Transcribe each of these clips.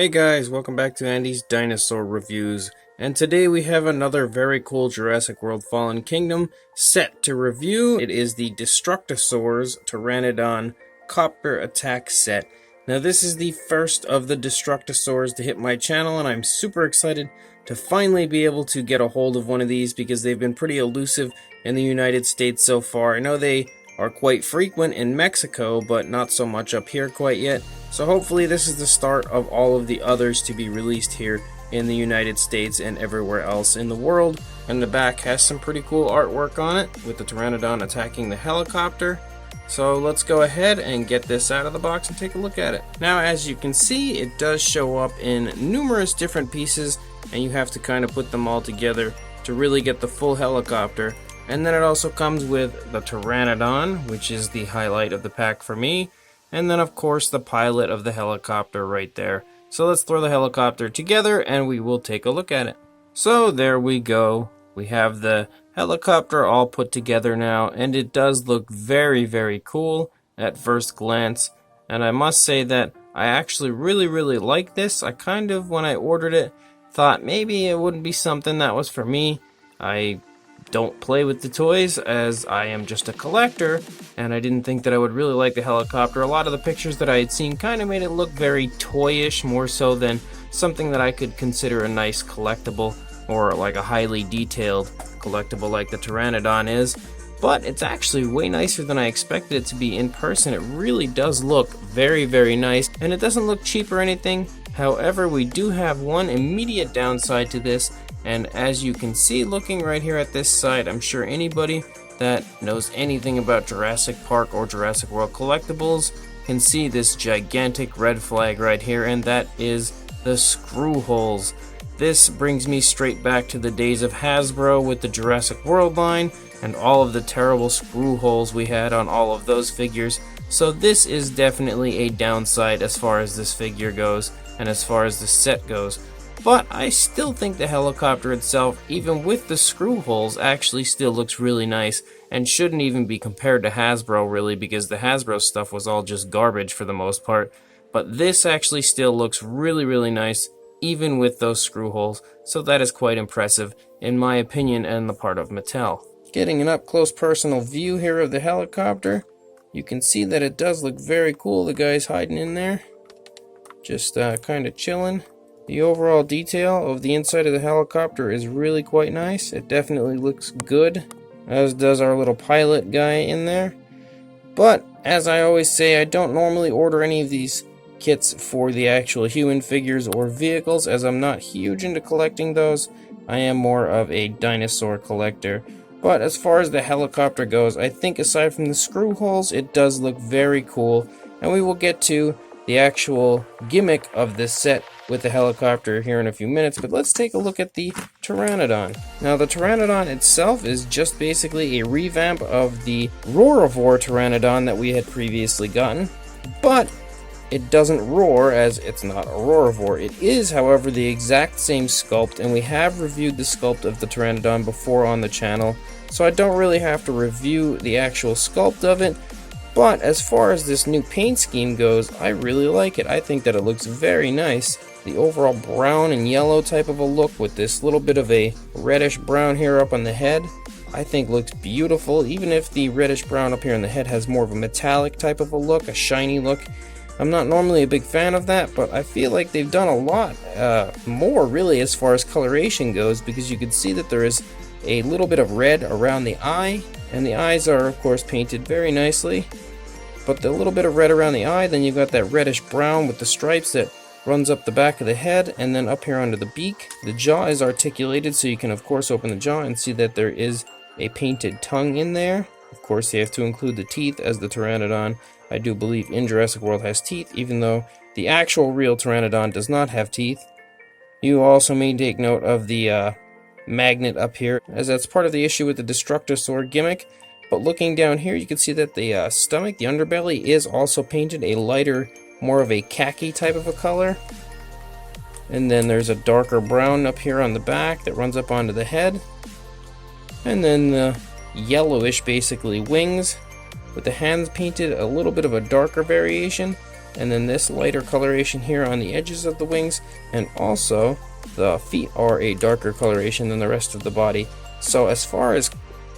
Hey guys, welcome back to Andy's Dinosaur Reviews, and today we have another very cool Jurassic World Fallen Kingdom set to review. It is the Destructasaurs Pteranodon Copter Attack set. Now this is the first of the Destructasaurs to hit my channel, and I'm super excited to finally be able to get a hold of one of these because they've been pretty elusive in the United States so far. I know they are quite frequent in Mexico, but not so much up here quite yet. So hopefully this is the start of all of the others to be released here in the United States and everywhere else in the world. And the back has some pretty cool artwork on it with the Pteranodon attacking the helicopter. So let's go ahead and get this out of the box and take a look at it. Now as you can see, it does show up in numerous different pieces, and you have to kind of put them all together to really get the full helicopter. And then it also comes with the Pteranodon, which is the highlight of the pack for me. And then of course the pilot of the helicopter right there. So let's throw the helicopter together and we will take a look at it. So there we go. We have the helicopter all put together now, and it does look very, very cool at first glance. And I must say that I actually really like this. I kind of, when I ordered it, thought maybe it wouldn't be something that was for me. I don't play with the toys as I am just a collector, and I didn't think that I would really like the helicopter. A lot of the pictures that I had seen kind of made it look very toyish, more so than something that I could consider a nice collectible or like a highly detailed collectible like the Pteranodon is. But it's actually way nicer than I expected it to be in person. It really does look very nice, and it doesn't look cheap or anything. However, we do have one immediate downside to this. And as you can see looking right here at this side, I'm sure anybody that knows anything about Jurassic Park or Jurassic World collectibles can see this gigantic red flag right here, and that is the screw holes. This brings me straight back to the days of Hasbro with the Jurassic World line and all of the terrible screw holes we had on all of those figures. So this is definitely a downside as far as this figure goes and as far as the set goes. But I still think the helicopter itself, even with the screw holes, actually still looks really nice and shouldn't even be compared to Hasbro really, because the Hasbro stuff was all just garbage for the most part. But this actually still looks really nice even with those screw holes, so that is quite impressive in my opinion and the part of Mattel. Getting an up close personal view here of the helicopter, you can see that it does look very cool. The guy's hiding in there, just kind of chilling. The overall detail of the inside of the helicopter is really quite nice. It definitely looks good, as does our little pilot guy in there. But, as I always say, I don't normally order any of these kits for the actual human figures or vehicles, as I'm not huge into collecting those. I am more of a dinosaur collector. But as far as the helicopter goes, I think aside from the screw holes, it does look very cool. And we will get to the actual gimmick of this set with the helicopter here in a few minutes, but let's take a look at the Pteranodon. Now the Pteranodon itself is just basically a revamp of the roaravore Pteranodon that we had previously gotten, but it doesn't roar as it's not a roaravore. It is, however, the exact same sculpt, and we have reviewed the sculpt of the Pteranodon before on the channel, so I don't really have to review the actual sculpt of it. But as far as this new paint scheme goes, I really like it. I think that it looks very nice. The overall brown and yellow type of a look with this little bit of a reddish brown here up on the head, I think looks beautiful. Even if the reddish brown up here on the head has more of a metallic type of a look, a shiny look. I'm not normally a big fan of that, but I feel like they've done a lot more really as far as coloration goes, because you can see that there is a little bit of red around the eye, and the eyes are of course painted very nicely. But the little bit of red around the eye, then you've got that reddish brown with the stripes that runs up the back of the head and then up here onto the beak. The jaw is articulated, so you can of course open the jaw and see that there is a painted tongue in there. Of course they have to include the teeth, as the Pteranodon, I do believe, in Jurassic World has teeth, even though the actual real Pteranodon does not have teeth. You also may take note of the magnet up here, as that's part of the issue with the Destructasaur gimmick. But looking down here, you can see that the stomach, the underbelly, is also painted a lighter, more of a khaki type of a color. And then there's a darker brown up here on the back that runs up onto the head. And then the yellowish, basically, wings, with the hands painted a little bit of a darker variation. and then this lighter coloration here on the edges of the wings, and also the feet are a darker coloration than the rest of the body. So as far as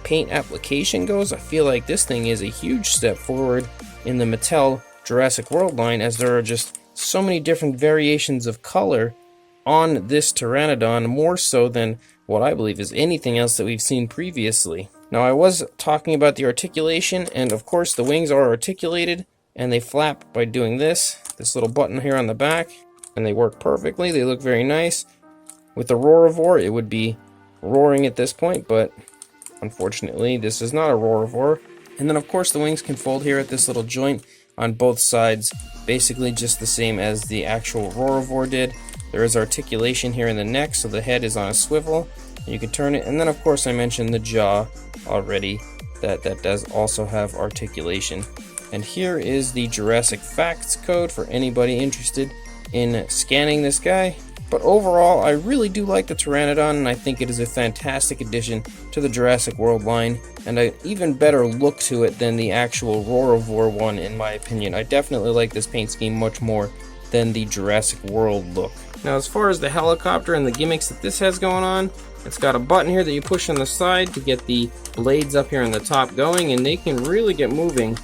paint application goes, I feel like this thing is a huge step forward in the Mattel Jurassic World line, as there are just so many different variations of color on this Pteranodon, more so than what I believe is anything else that we've seen previously. Now, I was talking about the articulation, and of course the wings are articulated, and they flap by doing this little button here on the back, and they work perfectly. They look very nice. With the roaravore, it would be roaring at this point, but unfortunately this is not a roaravore. And then of course the wings can fold here at this little joint on both sides, basically just the same as the actual roaravore did. There is articulation here in the neck, so the head is on a swivel, and you can turn it. And then of course I mentioned the jaw already, that does also have articulation. And here is the Jurassic Facts code for anybody interested in scanning this guy. But overall, I really do like the Pteranodon, and I think it is a fantastic addition to the Jurassic World line, and an even better look to it than the actual roaravore one, in my opinion. I definitely like this paint scheme much more than the Jurassic World look. Now, as far as the helicopter and the gimmicks that this has going on, it's got a button here that you push on the side to get the blades up here on the top going, and they can really get moving.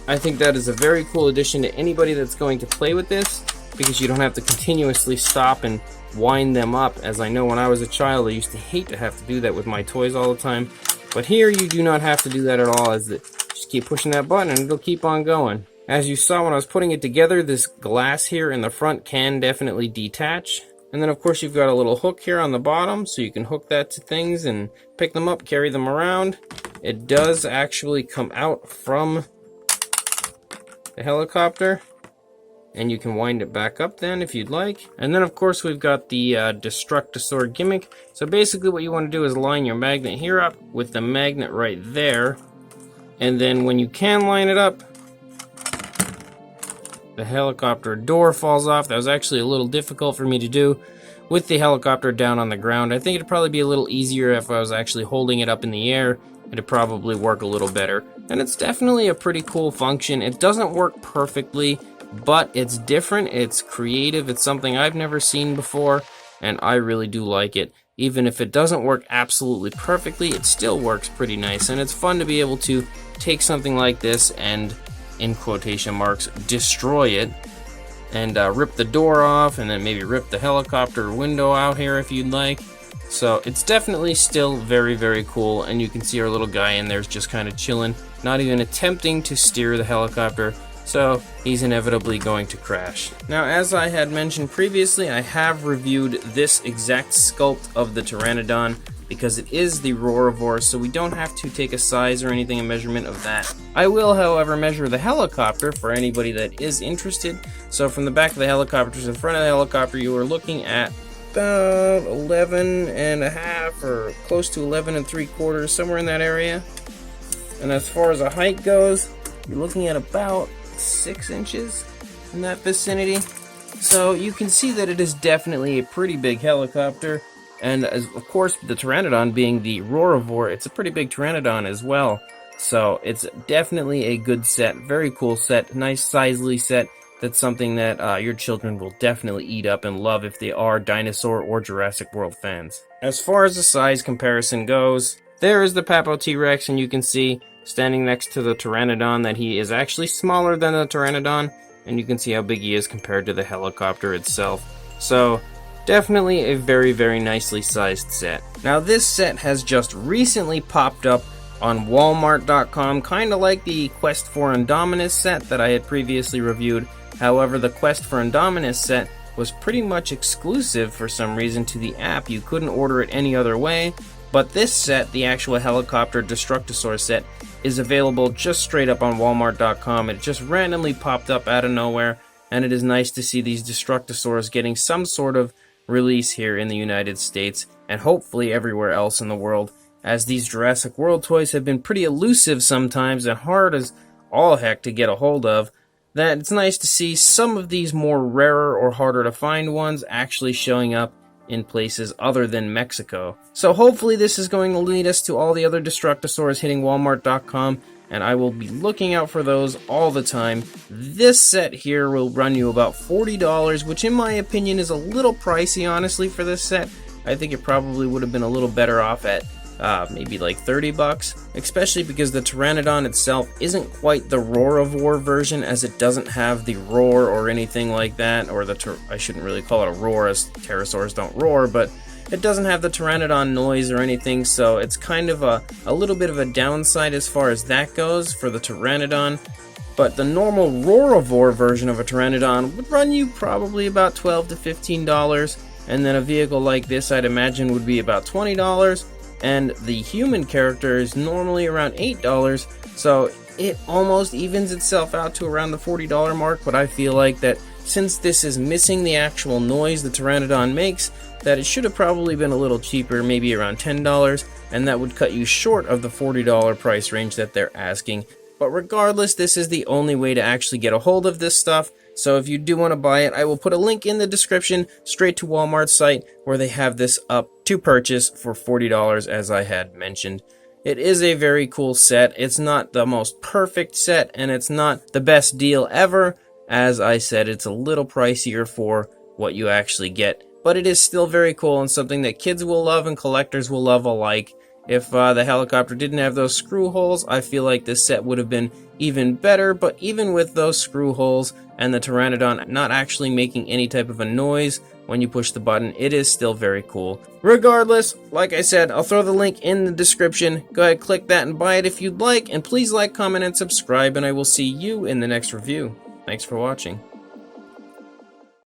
I think that is a very cool addition to anybody that's going to play with this, because you don't have to continuously stop and wind them up. As I know when I was a child, I used to hate to have to do that with my toys all the time. But here you do not have to do that at all, as just keep pushing that button and it'll keep on going. As you saw when I was putting it together, this glass here in the front can definitely detach. And then of course you've got a little hook here on the bottom, so you can hook that to things and pick them up, carry them around. It does actually come out from the helicopter, and you can wind it back up then if you'd like. And then of course we've got the Destructasaur gimmick. So basically what you want to do is line your magnet here up with the magnet right there, and then when you can line it up, the helicopter door falls off. That was actually a little difficult for me to do with the helicopter down on the ground. I think it'd probably be a little easier if I was actually holding it up in the air. It'd probably work a little better. And it's definitely a pretty cool function. It doesn't work perfectly, but it's different, it's creative, it's something I've never seen before, and I really do like it. Even if it doesn't work absolutely perfectly, it still works pretty nice, and it's fun to be able to take something like this and, in quotation marks, destroy it, and rip the door off, and then maybe rip the helicopter window out here if you'd like. So it's definitely still very, very cool, and you can see our little guy in there is just kind of chilling, not even attempting to steer the helicopter. So he's inevitably going to crash. Now, as I had mentioned previously, I have reviewed this exact sculpt of the Pteranodon because it is the roaravore, so we don't have to take a size or anything, a measurement of that. I will, however, measure the helicopter for anybody that is interested. So from the back of the helicopter to the front of the helicopter, you are looking at about 11.5 or close to 11.75, somewhere in that area. And as far as the height goes, you're looking at about 6 inches in that vicinity. So you can see that it is definitely a pretty big helicopter, and of course the Pteranodon being the roaravore, it's a pretty big Pteranodon as well. So it's definitely a good set, very cool set, nice sizely set. That's something that your children will definitely eat up and love if they are Dinosaur or Jurassic World fans. As far as the size comparison goes, there is the Papo T-Rex, and you can see standing next to the Pteranodon that he is actually smaller than the Pteranodon, and you can see how big he is compared to the helicopter itself. So definitely a very, very nicely sized set. Now this set has just recently popped up on Walmart.com, kind of like the Quest for Indominus set that I had previously reviewed. However, the Quest for Indominus set was pretty much exclusive for some reason to the app. You couldn't order it any other way. But this set, the actual helicopter Destructasaur set, is available just straight up on Walmart.com. It just randomly popped up out of nowhere, and it is nice to see these Destructasaurs getting some sort of release here in the United States, and hopefully everywhere else in the world, as these Jurassic World toys have been pretty elusive sometimes and hard as all heck to get a hold of, that it's nice to see some of these more rarer or harder to find ones actually showing up in places other than Mexico. So hopefully this is going to lead us to all the other Destructasaurs hitting Walmart.com and I will be looking out for those all the time. This set here will run you about $40, which in my opinion is a little pricey, honestly, for this set. I think it probably would have been a little better off at maybe like 30 bucks, especially because the Pteranodon itself isn't quite the roaravore version, as it doesn't have the roar or anything like that, or I shouldn't really call it a roar, as pterosaurs don't roar, but it doesn't have the Pteranodon noise or anything, so it's kind of a little bit of a downside as far as that goes for the Pteranodon. But the normal roaravore version of a Pteranodon would run you probably about $12 to $15, and then a vehicle like this I'd imagine would be about $20, and the human character is normally around $8, so it almost evens itself out to around the $40 mark. But I feel like that since this is missing the actual noise the Pteranodon makes, that it should have probably been a little cheaper, maybe around $10, and that would cut you short of the $40 price range that they're asking. But regardless, this is the only way to actually get a hold of this stuff, so if you do want to buy it, I will put a link in the description straight to Walmart's site where they have this up to purchase for $40, as I had mentioned. It is a very cool set. It's not the most perfect set, and it's not the best deal ever. As I said, it's a little pricier for what you actually get, but it is still very cool and something that kids will love and collectors will love alike. If the helicopter didn't have those screw holes, I feel like this set would have been even better, but even with those screw holes and the Pteranodon not actually making any type of a noise when you push the button, it is still very cool. Regardless, like I said, I'll throw the link in the description. Go ahead, click that and buy it if you'd like, and please like, comment, and subscribe, and I will see you in the next review. Thanks for watching.